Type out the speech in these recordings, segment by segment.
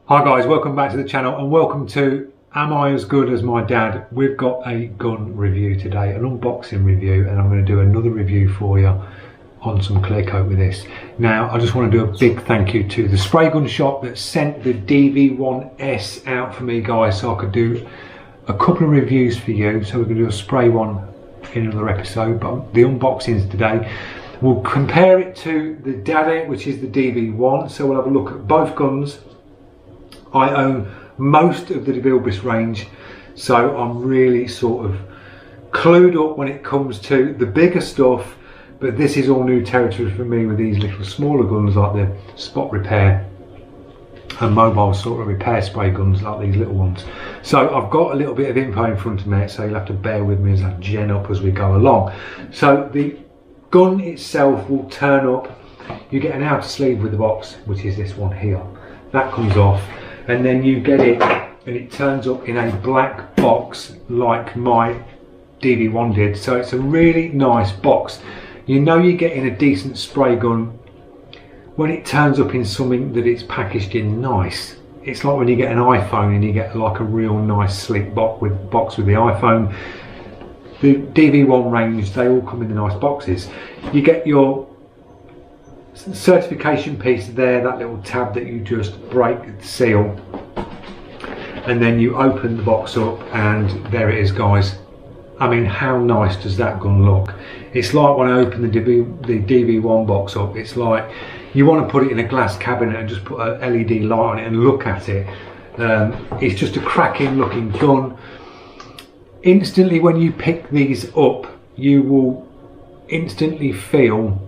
Hi guys, welcome back to the channel and welcome to Am I As Good As My Dad? We've got a gun review today, an unboxing review, and I'm going to do another review for you on some clear coat with this. Now I just want to do a big thank you to the spray gun shop that sent the DV1S out for me guys, so I could do a couple of reviews for you. So we're going to do a spray one in another episode, but the unboxings today, we'll compare it to the Daddy, which is the DV1, so we'll have a look at both guns. I own most of the DeVilbiss range, so I'm really sort of clued up when it comes to the bigger stuff, but this is all new territory for me with these little smaller guns like the spot repair and mobile sort of repair spray guns like these little ones. So I've got a little bit of info in front of me, so you'll have to bear with me as I gen up as we go along. So the gun itself will turn up, you get an outer sleeve with the box, which is this one here. That comes off, and then you get it and it turns up in a black box like my DV1 did. So it's a really nice box. You know you're getting a decent spray gun when it turns up in something that it's packaged in nice. It's like when you get an iPhone and you get like a real nice sleek box with the iPhone. The DV1 range, they all come in the nice boxes. You get your certification piece there, that little tab that you just break the seal, and then you open the box up and there it is guys. I mean, how nice does that gun look? It's like when I open the DV1 box up, it's like you want to put it in a glass cabinet and just put an LED light on it and look at it. It's just a cracking looking gun. Instantly when you pick these up, you will instantly feel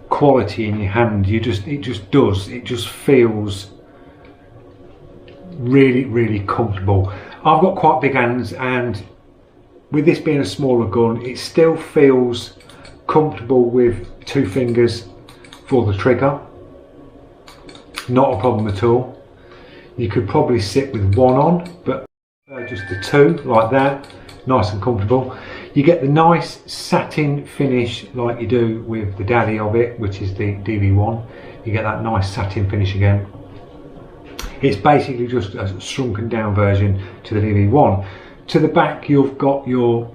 quality in your hand. It just feels really comfortable. I've got quite big hands, and with this being a smaller gun, it still feels comfortable with 2 fingers for the trigger. Not a problem at all. You could probably sit with 1 on, but just the 2 like that, nice and comfortable. You get the nice satin finish like you do with the Daddy of it, which is the DV1. You get that nice satin finish again. It's basically just a shrunken down version to the DV1. To the back you've got your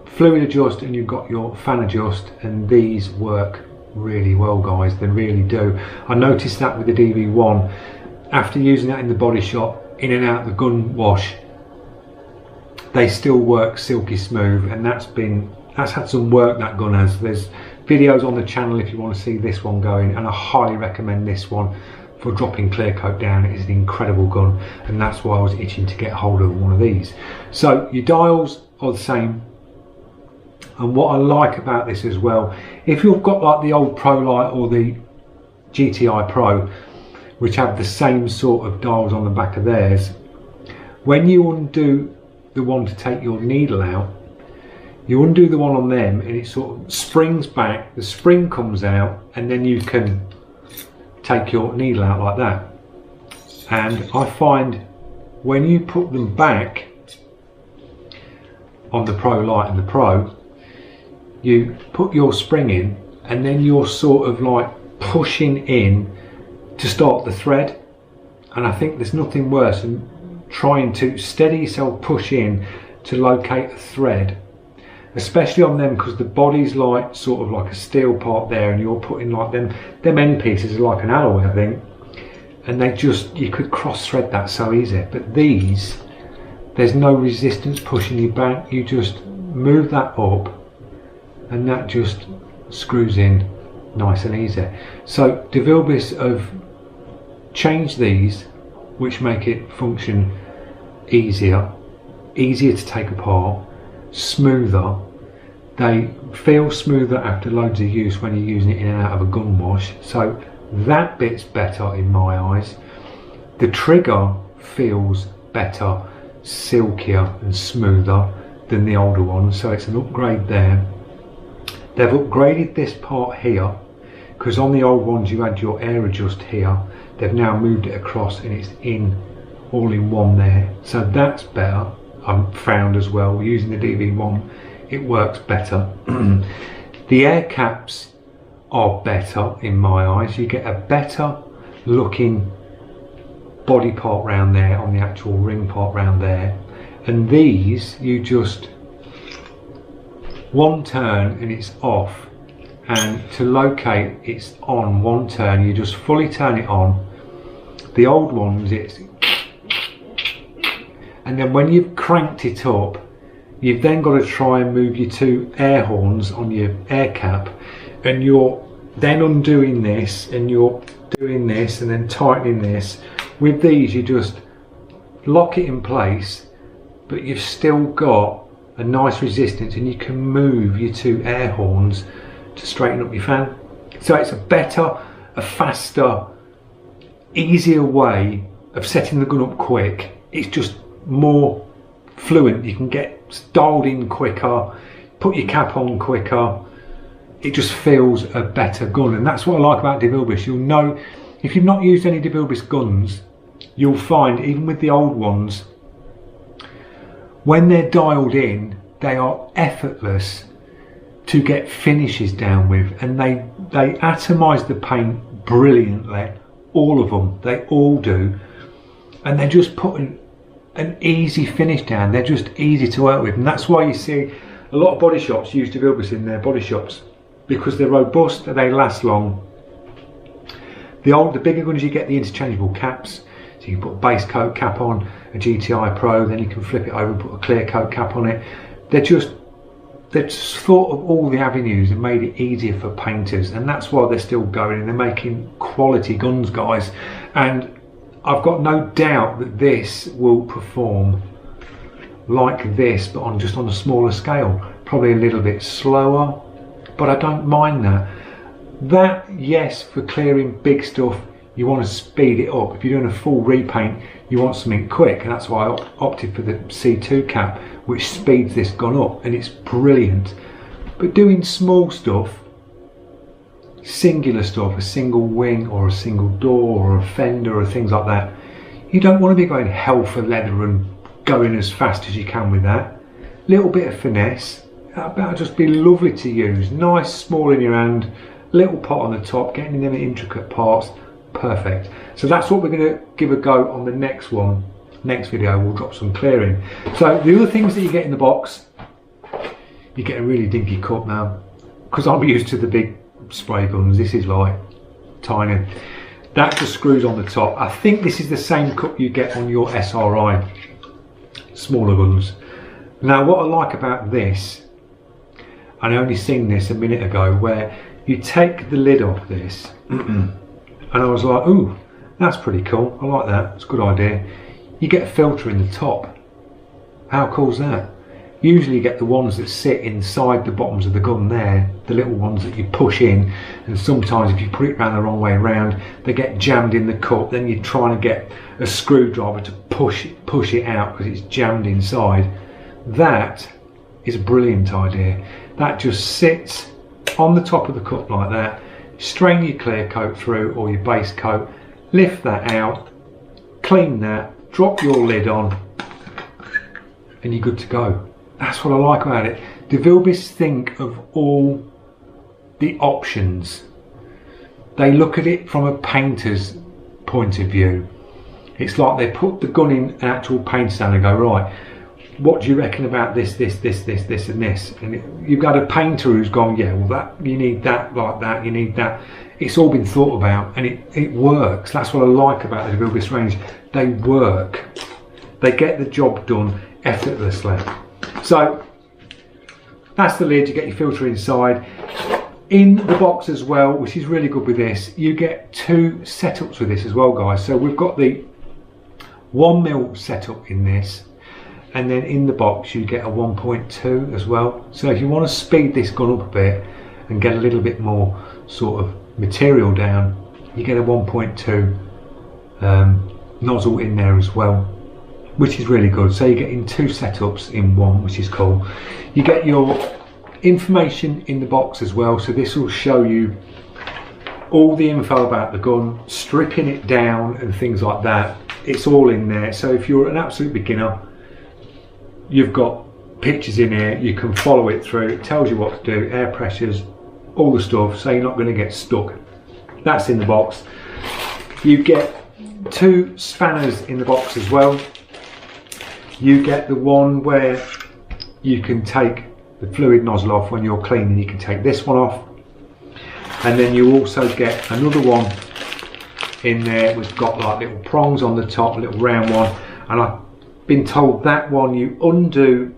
fluid adjust and you've got your fan adjust, and these work really well guys, they really do. I noticed that with the DV1, after using that in the body shop, in and out the gun wash, they still work silky smooth, and that's had some work, that gun has. There's videos on the channel if you want to see this one going, and I highly recommend this one for dropping clear coat down. It is an incredible gun, and that's why I was itching to get hold of one of these. So your dials are the same, and what I like about this as well, if you've got like the old Pro Light or the GTI Pro, which have the same sort of dials on the back of theirs, when you undo the one to take your needle out, you undo the one on them and it sort of springs back, the spring comes out, and then you can take your needle out like that. And I find when you put them back on the Pro Light and the Pro, you put your spring in and then you're sort of like pushing in to start the thread, and I think there's nothing worse than trying to steady yourself, push in to locate a thread, especially on them, because the body's like sort of like a steel part there, and you're putting like them end pieces are like an alloy I think, and you could cross thread that so easy. But these, there's no resistance pushing you back, you just move that up and that just screws in nice and easy. So DeVilbiss have changed these, which make it function easier to take apart, smoother. They feel smoother after loads of use when you're using it in and out of a gun wash, so that bit's better in my eyes. The trigger feels better, silkier and smoother than the older ones, so it's an upgrade there. They've upgraded this part here, because on the old ones you had your air adjust here. They've now moved it across and it's all in one there, so that's better. I've found as well using the DV1, it works better. The air caps are better in my eyes. You get a better looking body part round there, on the actual ring part round there. And these, you just one turn and it's off, and to locate it's on one turn, you just fully turn it on. The old ones, it's, and then when you've cranked it up, you've then got to try and move your two air horns on your air cap, and you're then undoing this and you're doing this and then tightening this. With these, you just lock it in place, but you've still got a nice resistance, and you can move your two air horns to straighten up your fan. So it's a better, a faster, easier way of setting the gun up quick. It's just more fluent. You can get dialed in quicker, put your cap on quicker. It just feels a better gun, and that's what I like about DeVilbiss. You'll know, if you've not used any DeVilbiss guns, you'll find even with the old ones, when they're dialed in, they are effortless to get finishes down with, and they atomize the paint brilliantly. All of them, they all do, and they're just putting an easy finish down. They're just easy to work with, and that's why you see a lot of body shops use DeVilbiss in their body shops, because they're robust and they last long. The bigger guns, you get the interchangeable caps, so you can put a base coat cap on a GTI Pro, then you can flip it over and put a clear coat cap on it. They've just thought of all the avenues and made it easier for painters, and that's why they're still going, and they're making quality guns, guys. And I've got no doubt that this will perform like this, but on a smaller scale, probably a little bit slower, but I don't mind that. Yes, for clearing big stuff, you want to speed it up. If you're doing a full repaint, you want something quick, and that's why I opted for the C2 cap, which speeds this gun up, and it's brilliant. But doing small stuff, singular stuff, a single wing or a single door or a fender or things like that, you don't want to be going hell for leather and going as fast as you can with that. Little bit of finesse, that'll just be lovely to use. Nice, small in your hand, little pot on the top, getting them intricate parts, perfect. So that's what we're going to give a go on the next one. Next video we'll drop some clearing. So the other things that you get in the box, you get a really dinky cup now, because I'm used to the big spray guns. This is like tiny. That just screws on the top. I think this is the same cup you get on your SRI smaller guns. Now what I like about this, and I only seen this a minute ago, where you take the lid off this and I was like, ooh, that's pretty cool, I like that, it's a good idea. You get a filter in the top. How cool is that? Usually you get the ones that sit inside the bottoms of the gun there, the little ones that you push in, and sometimes if you put it around the wrong way around, they get jammed in the cup. Then you're trying to get a screwdriver to push it out because it's jammed inside. That is a brilliant idea. That just sits on the top of the cup like that. Strain your clear coat through, or your base coat, lift that out, clean that, drop your lid on, and you're good to go. That's what I like about it. DeVilbiss think of all the options. They look at it from a painter's point of view. It's like they put the gun in an actual paint stand and go, right, what do you reckon about this, and this? And you've got a painter who's gone, yeah, well, that you need that, like that, you need that. It's all been thought about, and it works. That's what I like about the DeVilbiss range. They work. They get the job done effortlessly. So that's the lid. You get your filter inside. In the box as well, which is really good with this, you get two setups with this as well, guys. So we've got the 1mm setup in this, and then in the box you get a 1.2 as well. So if you want to speed this gun up a bit and get a little bit more sort of material down, you get a 1.2 nozzle in there as well, which is really good. So you're getting two setups in one, which is cool. You get your information in the box as well, so this will show you all the info about the gun, stripping it down and things like that. It's all in there. So if you're an absolute beginner, you've got pictures in here, you can follow it through. It tells you what to do, air pressures, all the stuff, so you're not going to get stuck. That's in the box. You get 2 spanners in the box as well. You get the one where you can take the fluid nozzle off when you're cleaning. You can take this one off, and then you also get another one in there. We've got like little prongs on the top, a little round one, and I've been told that one you undo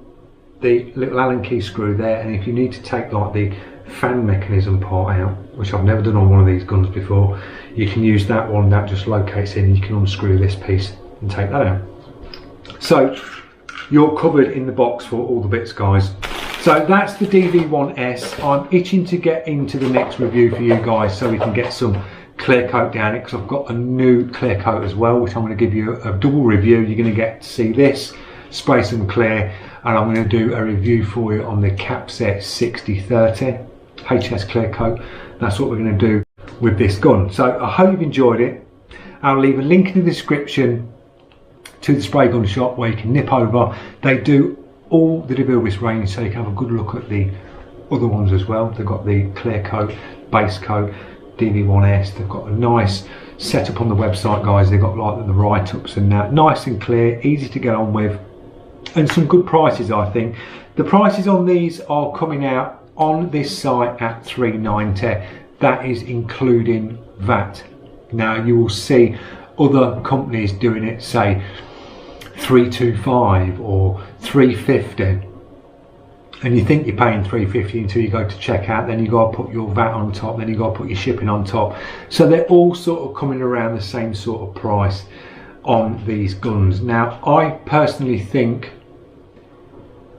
the little Allen key screw there, and if you need to take like the fan mechanism part out, which I've never done on one of these guns before, you can use that one. That just locates in, you can unscrew this piece and take that out. So you're covered in the box for all the bits, guys. So that's the DV1S. I'm itching to get into the next review for you guys so we can get some clear coat down it, because I've got a new clear coat as well, which I'm going to give you a double review. You're going to get to see this, spray some clear, and I'm going to do a review for you on the Capset 6030 HS clear coat. That's what we're going to do with this gun. So I hope you've enjoyed it. I'll leave a link in the description to the spray gun shop where you can nip over. They do all the DeVilbiss range, so you can have a good look at the other ones as well. They've got the clear coat, base coat, DV1S. They've got a nice setup on the website, guys. They've got like the write-ups and that, nice and clear, easy to get on with, and some good prices. I think the prices on these are coming out on this site at $390. That is including VAT. Now you will see other companies doing it, say $325 or $350, and you think you're paying $350 until you go to checkout. Then you got to put your VAT on top, then you got to put your shipping on top. So they're all sort of coming around the same sort of price on these guns. Now I personally think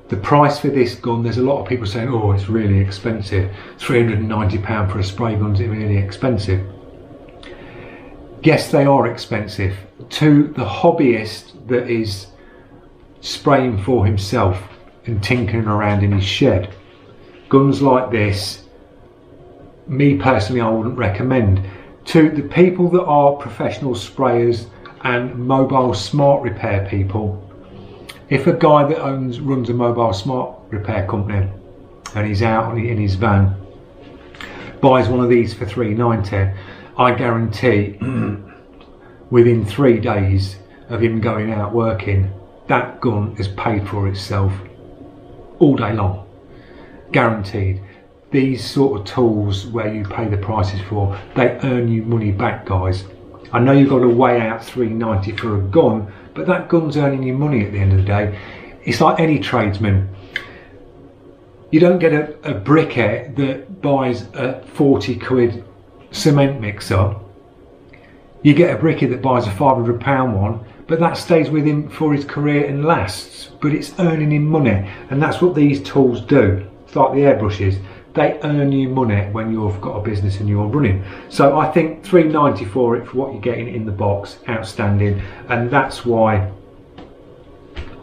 the price for this gun, there's a lot of people saying, oh, it's really expensive, £390 for a spray gun, is it really expensive? Yes, they are expensive. To the hobbyist that is spraying for himself and tinkering around in his shed, guns like this, me personally, I wouldn't recommend. To the people that are professional sprayers and mobile smart repair people, if a guy that runs a mobile smart repair company and he's out in his van, buys one of these for $390, I guarantee within 3 days of him going out working, that gun is paid for itself all day long, guaranteed. These sort of tools where you pay the prices for, they earn you money back, guys. I know you've got to weigh out $390 for a gun, but that gun's earning you money at the end of the day. It's like any tradesman. You don't get a brickhead that buys a 40 quid cement mixer. You get a brickie that buys a £500 one, but that stays with him for his career and lasts, but it's earning him money. And that's what these tools do. It's like the airbrushes. They earn you money when you've got a business and you're running. So I think $390 for it, for what you're getting in the box, outstanding. And that's why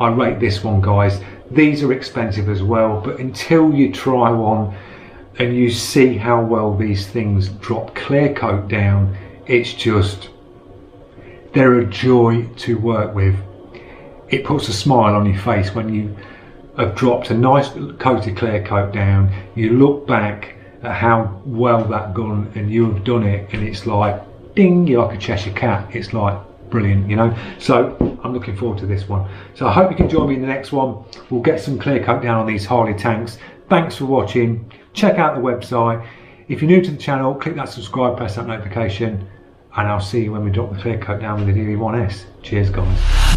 I rate this one, guys. These are expensive as well, but until you try one and you see how well these things drop clear coat down, it's just, they're a joy to work with. It puts a smile on your face when you have dropped a nice coated clear coat down. You look back at how well that gun, and you have done it, and it's like ding, you're like a Cheshire cat. It's like brilliant, you know. So I'm looking forward to this one. So I hope you can join me in the next one. We'll get some clear coat down on these Harley tanks. Thanks for watching. Check out the website. If you're new to the channel, click that subscribe, press that notification, and I'll see you when we drop the clear coat down with the DV1S. Cheers, guys.